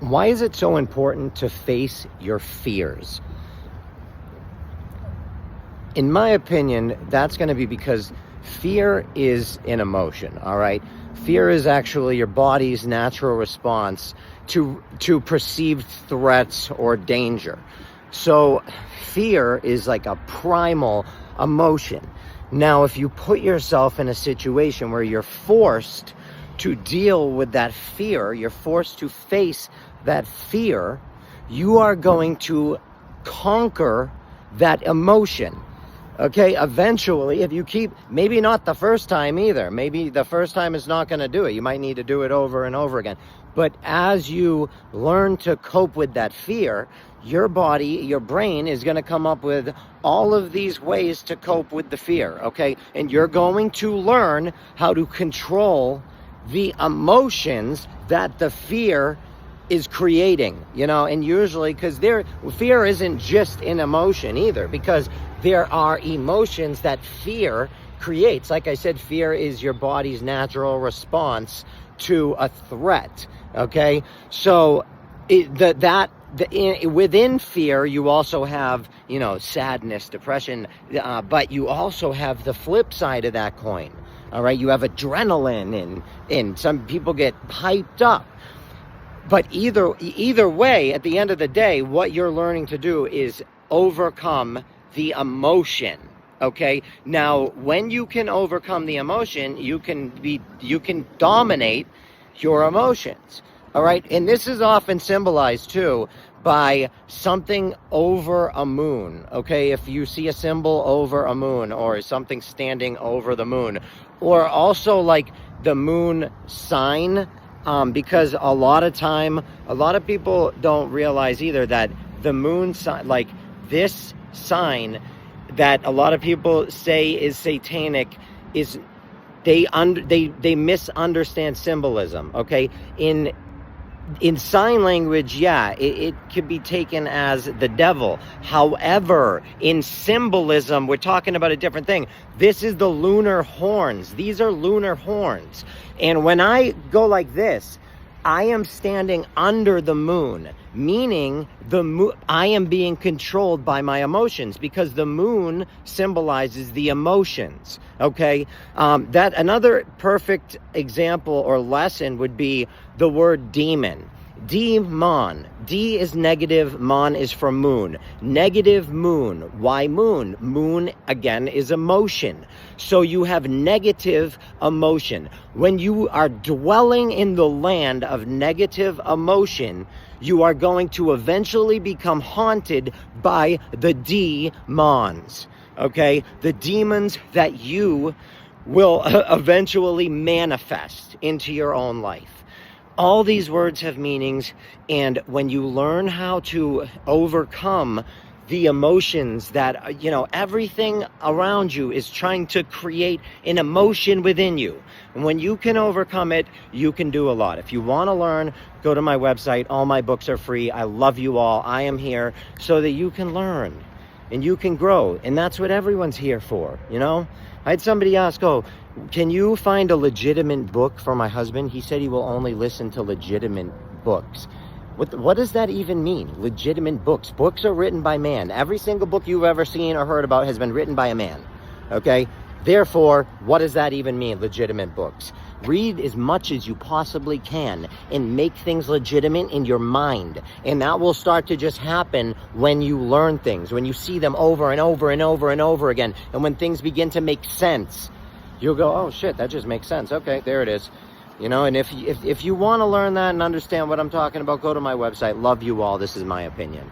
Why is it so important to face your fears? In my opinion, that's going to be because fear is an emotion, all right? Fear is actually your body's natural response to perceived threats or danger. So fear is like a primal emotion. Now, if you put yourself in a situation where you're forced to deal with that fear, you're forced to face that fear, you are going to conquer that emotion. Okay, eventually, if you keep, maybe not the first time either, maybe the first time is not going to do it. You might need to do it over and over again. But as you learn to cope with that fear, your body, your brain is going to come up with all of these ways to cope with the fear, okay? And you're going to learn how to control the emotions that the fear is creating, you know, and usually because fear isn't just an emotion either, because there are emotions that fear creates. Like I said, fear is your body's natural response to a threat, okay? So within fear, you also have, you know, sadness, depression, but you also have the flip side of that coin, all right? You have adrenaline, and some people get hyped up. But either way, at the end of the day, what you're learning to do is overcome the emotion, okay? Now, when you can overcome the emotion, you can dominate your emotions, all right? And this is often symbolized, too, by something over a moon, okay? If you see a symbol over a moon, or something standing over the moon, or also like the moon sign, because a lot of people don't realize either that the moon sign, like this sign that a lot of people say is satanic, is they misunderstand symbolism, okay? In sign language, yeah, it could be taken as the devil. However, in symbolism, we're talking about a different thing. This is the lunar horns. These are lunar horns. And when I go like this, I am standing under the moon, meaning I am being controlled by my emotions, because the moon symbolizes the emotions, okay? That another perfect example or lesson would be the word demon. Demon. D is negative, mon is from moon. Negative moon. Why moon? Moon, again, is emotion. So you have negative emotion. When you are dwelling in the land of negative emotion, you are going to eventually become haunted by the demons, okay? The demons that you will eventually manifest into your own life. All these words have meanings, and when you learn how to overcome the emotions that, you know, everything around you is trying to create an emotion within you. And when you can overcome it, you can do a lot. If you want to learn, go to my website. All my books are free. I love you all. I am here so that you can learn and you can grow. And that's what everyone's here for, you know? I had somebody ask, can you find a legitimate book for my husband? He said he will only listen to legitimate books. What does that even mean? Legitimate books. Books are written by man. Every single book you've ever seen or heard about has been written by a man. Okay? Therefore, what does that even mean, legitimate books? Read as much as you possibly can and make things legitimate in your mind. And that will start to just happen when you learn things, when you see them over and over and over and over again. And when things begin to make sense, you'll go, oh shit, that just makes sense. Okay, there it is. You know, and if you want to learn that and understand what I'm talking about, go to my website. Love you all. This is my opinion.